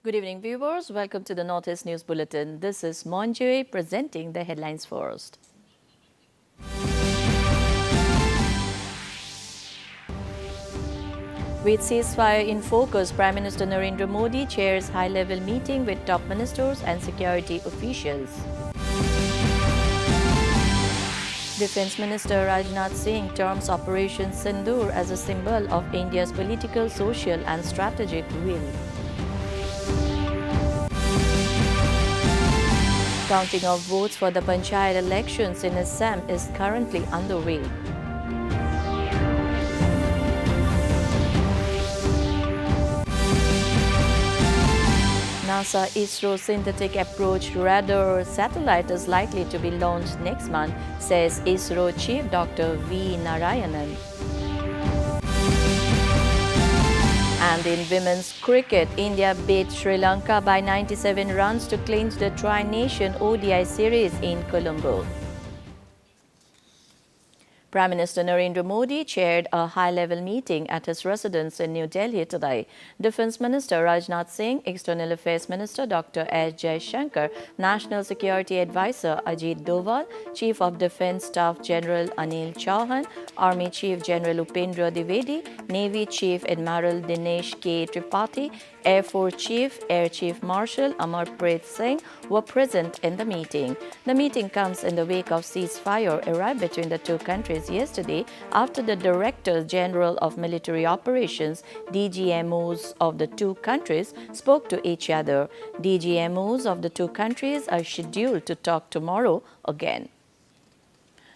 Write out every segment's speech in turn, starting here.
Good evening, viewers. Welcome to the Northeast News Bulletin. This is Monjoy presenting the headlines first. With ceasefire in focus, Prime Minister Narendra Modi chairs high-level meeting with top ministers and security officials. Defence Minister Rajnath Singh terms Operation Sindoor as a symbol of India's political, social and strategic will. Counting of votes for the panchayat elections in Assam is currently underway. NASA ISRO synthetic approach radar satellite is likely to be launched next month, says ISRO Chief Dr. V. Narayanan. And in women's cricket, India beat Sri Lanka by 97 runs to clinch the Tri-Nation ODI series in Colombo. Prime Minister Narendra Modi chaired a high-level meeting at his residence in New Delhi today. Defence Minister Rajnath Singh, External Affairs Minister Dr. S. Jaishankar, National Security Advisor Ajit Doval, Chief of Defence Staff General Anil Chauhan, Army Chief General Upendra Dwivedi, Navy Chief Admiral Dinesh K. Tripathi, Air Force Chief Air Chief Marshal Amarpreet Singh were present in the meeting. The meeting comes in the wake of ceasefire arrived between the two countries yesterday after the Directors General of Military Operations, DGMOs of the two countries, spoke to each other. DGMOs of the two countries are scheduled to talk tomorrow again.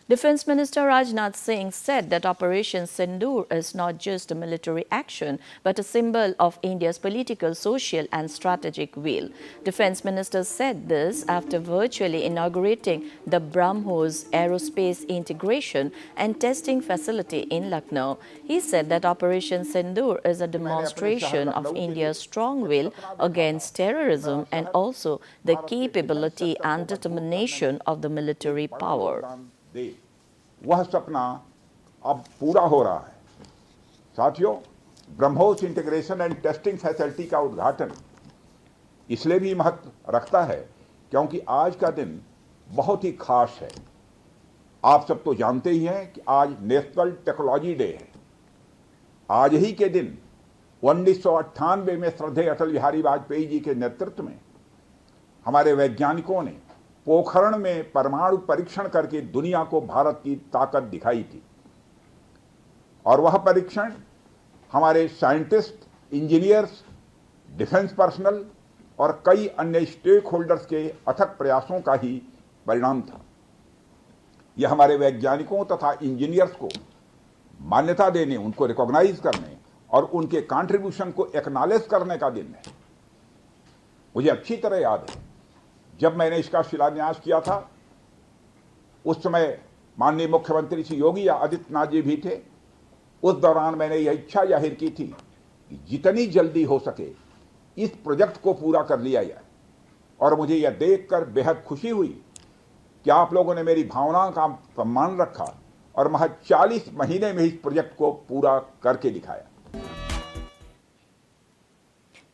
Defence Minister Rajnath Singh said that Operation Sindoor is not just a military action, but a symbol of India's political, social and strategic will. Defence Minister said this after virtually inaugurating the BrahMos Aerospace Integration and Testing Facility in Lucknow. He said that Operation Sindoor is a demonstration of India's strong will against terrorism and also the capability and determination of the military power. वह सपना अब पूरा हो रहा है। साथियों, BrahMos integration and testing facility का उद्घाटन इसलिए भी महत्व रखता है क्योंकि आज का दिन बहुत ही खास है। आप सब तो जानते ही हैं कि आज नेशनल टेक्नोलॉजी डे है। आज ही के दिन 1998 में श्रद्धेय अटल बिहारी वाजपेयी जी के नेतृत्व में हमारे वैज्ञानिकों ने पोखरण में परमाणु परीक्षण करके दुनिया को भारत की ताकत दिखाई थी और वह परीक्षण हमारे साइंटिस्ट, इंजीनियर्स, डिफेंस पर्सनल और कई अन्य स्टेक होल्डर्स के अथक प्रयासों का ही परिणाम था। यह हमारे वैज्ञानिकों तथा इंजीनियर्स को मान्यता देने, उनको रिकॉग्नाइज करने और उनके कंट्रीब्यूशन को एक्नॉलेज करने का दिन है। मुझे अच्छी तरह याद है जब मैंने इसका शिलान्यास किया था, उस समय माननीय मुख्यमंत्री श्री योगी आदित्यनाथ जी भी थे। उस दौरान मैंने यह इच्छा जाहिर की थी कि जितनी जल्दी हो सके इस प्रोजेक्ट को पूरा कर लिया जाए और मुझे यह देखकर बेहद खुशी हुई कि आप लोगों ने मेरी भावना का सम्मान रखा और महज 40 महीने में इस प्रोजेक्ट को पूरा करके दिखाया।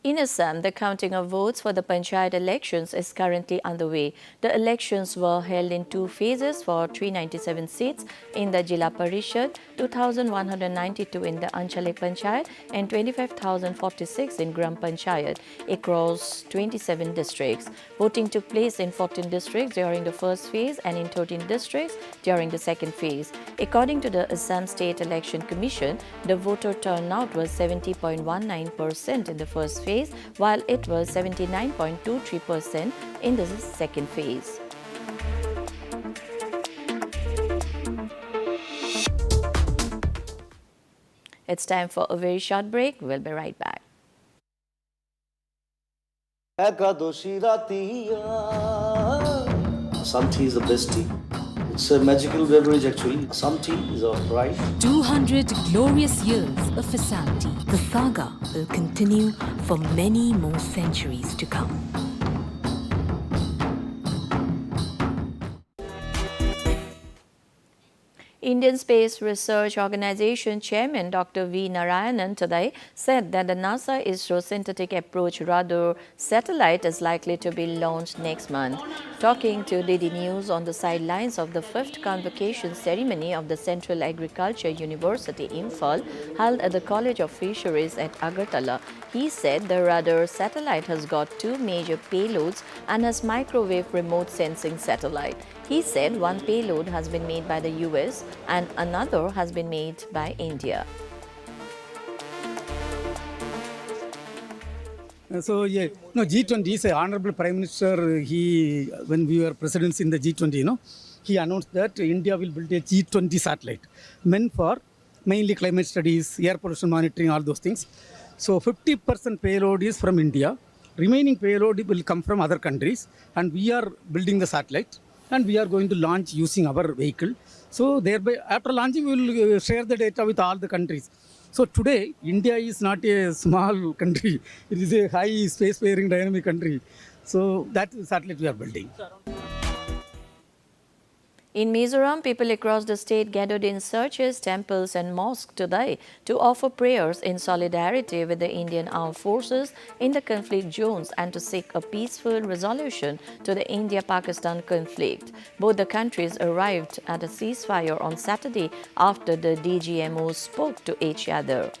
In Assam, the counting of votes for the panchayat elections is currently underway. The elections were held in two phases for 397 seats in the Jilla Parishad, 2,192 in the Anchalik Panchayat and 25,046 in Gram Panchayat across 27 districts. Voting took place in 14 districts during the first phase and in 13 districts during the second phase. According to the Assam State Election Commission, the voter turnout was 70.19% in the first phase, while it was 79.23% in the second phase. It's time for a very short break. We'll be right back. Some tea is the best tea. It's a magical beverage actually. Some tea is of rice. 200 glorious years of Assam tea. The saga will continue for many more centuries to come. Indian Space Research Organization Chairman Dr. V. Narayanan today said that the NASA ISRO synthetic approach rudder satellite is likely to be launched next month. Talking to DD News on the sidelines of the 5th convocation ceremony of the Central Agriculture University Imphal held at the College of Fisheries at Agartala, he said the rudder satellite has got 2 major payloads and has microwave remote sensing satellite. He said one payload has been made by the US and another has been made by India. So yeah, no, G20 is Honorable Prime Minister. When we were presidents in the G20, he announced that India will build a G20 satellite meant for mainly climate studies, air pollution monitoring, all those things. So 50% payload is from India. Remaining payload will come from other countries, and we are building the satellite, and we are going to launch using our vehicle. So thereby, after launching, we will share the data with all the countries. So today, India is not a small country. It is a high spacefaring dynamic country. So that satellite we are building. In Mizoram, people across the state gathered in churches, temples and mosques today to offer prayers in solidarity with the Indian Armed Forces in the conflict zones and to seek a peaceful resolution to the India-Pakistan conflict. Both the countries arrived at a ceasefire on Saturday after the DGMOs spoke to each other.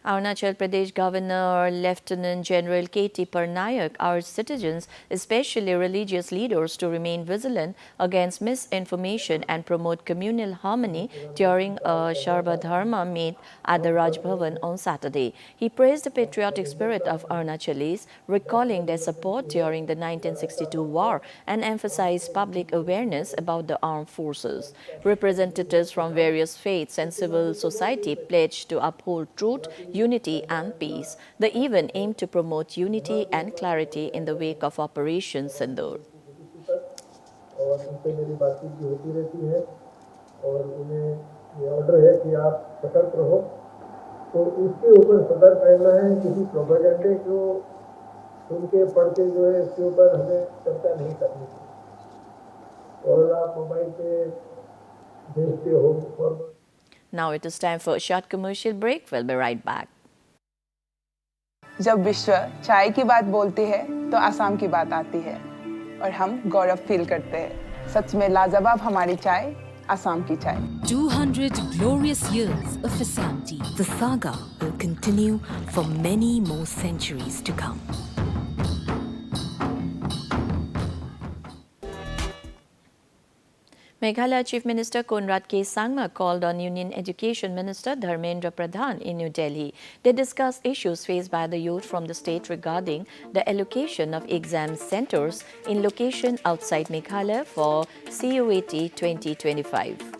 Arunachal Pradesh Governor Lieutenant General K.T. Parnayak urged citizens, especially religious leaders, to remain vigilant against misinformation and promote communal harmony during a Sharva Dharma meet at the Raj Bhavan on Saturday. He praised the patriotic spirit of Arunachalis, recalling their support during the 1962 war and emphasized public awareness about the armed forces. Representatives from various faiths and civil society pledged to uphold truth, unity and peace. The event aimed to promote unity and clarity in the wake of Operation Sindoor. और उनसे मेरी बातचीत भी होती रहती है और उन्हें ये ऑर्डर है कि आप सतर्क रहो, तो इसके ऊपर सतर्क रहना है। किसी प्रोपेगेंडे को सुन के पढ़ के जो है इसके ऊपर हमें चर्चा नहीं करनी चाहिए और आप मोबाइल पे भेजते हो। Now it is time for a short commercial break. We'll be right back. जब विश्व चाय की बात बोलती है तो असम की बात आती है और हम गौरव फील करते हैं। सच में लाजवाब हमारी चाय, असम की चाय। 200 glorious years of Assamti. The saga will continue for many more centuries to come. Meghalaya Chief Minister Conrad K. Sangma called on Union Education Minister Dharmendra Pradhan in New Delhi. They discussed issues faced by the youth from the state regarding the allocation of exam centres in location outside Meghalaya for CUET 2025.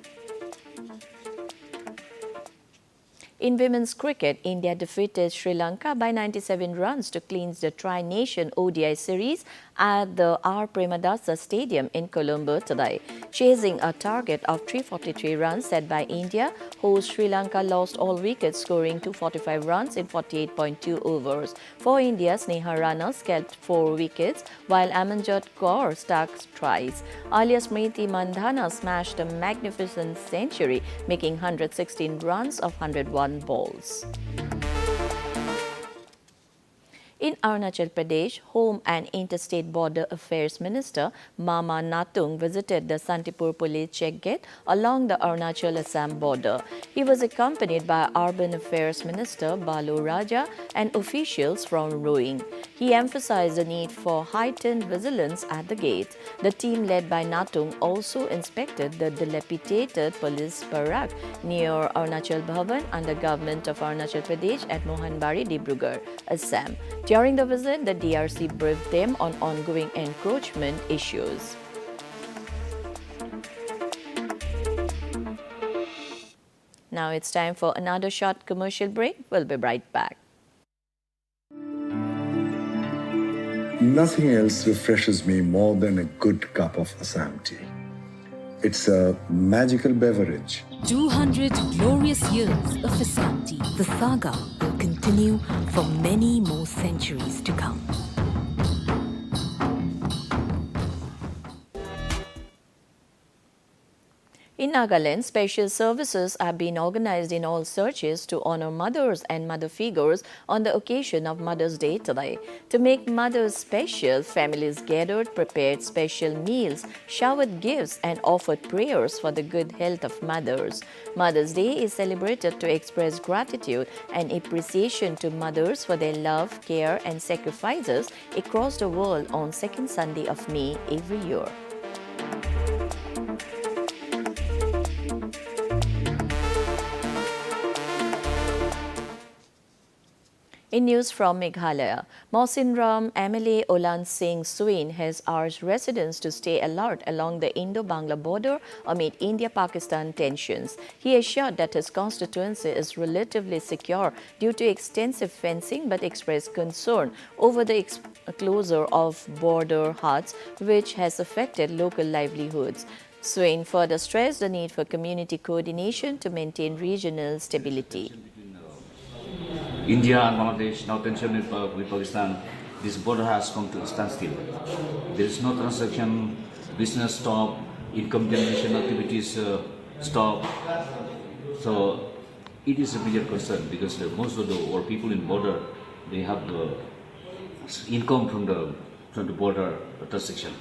In women's cricket, India defeated Sri Lanka by 97 runs to clinch the Tri-Nation ODI series at the R. Premadasa Stadium in Colombo today. Chasing a target of 343 runs set by India, host Sri Lanka lost all wickets, scoring 245 runs in 48.2 overs. For India, Sneha Rana scalped 4 wickets, while Amanjot Kaur struck twice. Earlier, Smriti Mandhana smashed a magnificent century, making 116 runs of 101 balls. In Arunachal Pradesh, Home and Interstate Border Affairs Minister Mama Natung visited the Santipur police check gate along the Arunachal-Assam border. He was accompanied by Urban Affairs Minister Balu Raja and officials from Roing. He emphasized the need for heightened vigilance at the gate. The team led by Natung also inspected the dilapidated police barrack near Arunachal Bhavan under government of Arunachal Pradesh at Mohanbari, Dibrugarh, Assam. During the visit, the DRC briefed them on ongoing encroachment issues. Now it's time for another short commercial break. We'll be right back. Nothing else refreshes me more than a good cup of Assam tea. It's a magical beverage. 200 glorious years of Assamti. The saga will continue for many more centuries to come. Nagaland, special services have been organized in all searches to honor mothers and mother figures on the occasion of Mother's Day today. To make mothers special, families gathered, prepared special meals, showered gifts and offered prayers for the good health of mothers. Mother's Day is celebrated to express gratitude and appreciation to mothers for their love, care and sacrifices across the world on second Sunday of May every year. In news from Meghalaya, Mausinram MLA Olan Singh Suin has urged residents to stay alert along the Indo-Bangla border amid India-Pakistan tensions. He assured that his constituency is relatively secure due to extensive fencing, but expressed concern over the closure of border huts, which has affected local livelihoods. Suin further stressed the need for community coordination to maintain regional stability. India and Bangladesh, now tension with Pakistan, this border has come to a standstill. There is no transaction, business stop, income generation activities stop. So it is a major concern because most of our people in border, they have income from the border transaction.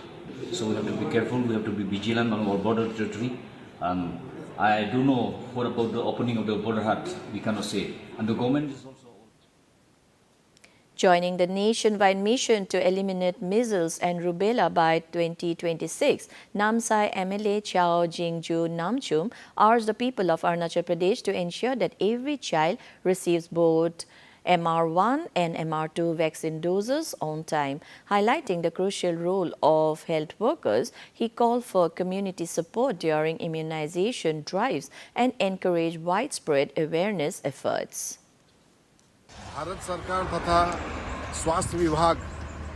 So we have to be careful, we have to be vigilant on our border territory. And I don't know what about the opening of the border hut, we cannot say. And the government is also joining the nationwide mission to eliminate measles and rubella by 2026, Namsai MLA Chao Jingju Namchum urged the people of Arunachal Pradesh to ensure that every child receives both MR1 and MR2 vaccine doses on time. Highlighting the crucial role of health workers, he called for community support during immunization drives and encouraged widespread awareness efforts. Bharat सरकार तथा स्वास्थ्य विभाग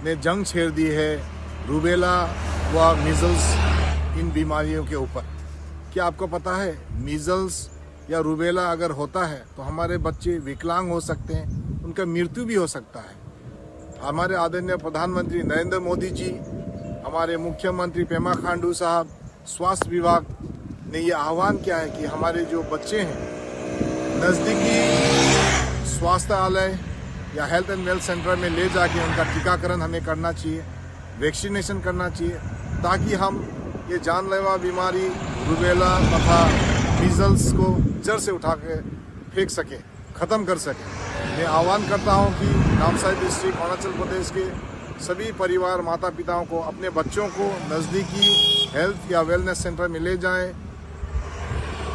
ने जंग छेड़ दी है rubella व measles इन बीमारियों के ऊपर। क्या आपको पता है मीजल्स या रूबेला अगर होता है तो हमारे बच्चे विकलांग हो सकते हैं, उनका मृत्यु भी हो सकता है। हमारे आदरणीय प्रधानमंत्री नरेंद्र मोदी जी, हमारे मुख्यमंत्री पेमा खांडू साहब, स्वास्थ्य विभाग ने ये आह्वान किया है कि हमारे जो बच्चे हैं नज़दीकी स्वास्थ्यालय या हेल्थ एंड वेल्थ सेंटर में ले जाके उनका टीकाकरण हमें करना चाहिए, वैक्सीनेशन करना चाहिए, ताकि हम ये जानलेवा बीमारी रूबेला तथा मीजल्स को जड़ से उठा के फेंक सके, ख़त्म कर सके। मैं आह्वान करता हूं कि नामसाई डिस्ट्रिक्ट अरुणाचल प्रदेश के सभी परिवार माता पिताओं को अपने बच्चों को नज़दीकी हेल्थ या वेलनेस सेंटर में ले जाएं,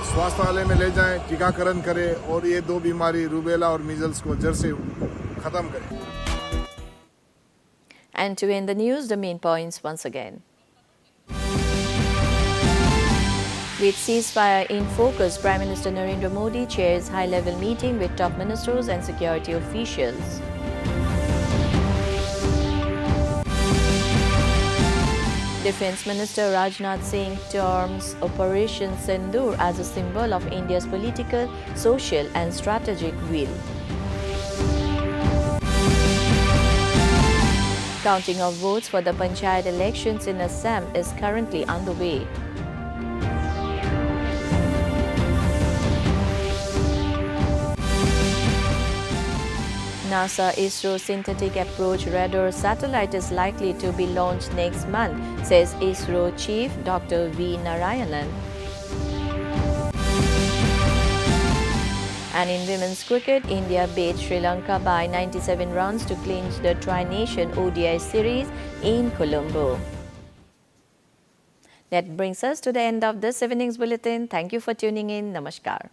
स्वास्थ्यालय में ले जाएं, टीकाकरण करें और ये दो बीमारी रूबेला और मीजल्स को जड़ से खत्म करें। And to end the news, the main points once again. With ceasefire in focus, Prime Minister Narendra Modi chairs high-level meeting with top ministers and security officials. Defence Minister Rajnath Singh terms Operation Sindoor as a symbol of India's political, social and strategic will. Counting of votes for the panchayat elections in Assam is currently underway. NASA ISRO synthetic approach radar satellite is likely to be launched next month, says ISRO Chief Dr. V. Narayanan. And in women's cricket, India beat Sri Lanka by 97 runs to clinch the Tri-Nation ODI series in Colombo. That brings us to the end of this evening's bulletin. Thank you for tuning in. Namaskar.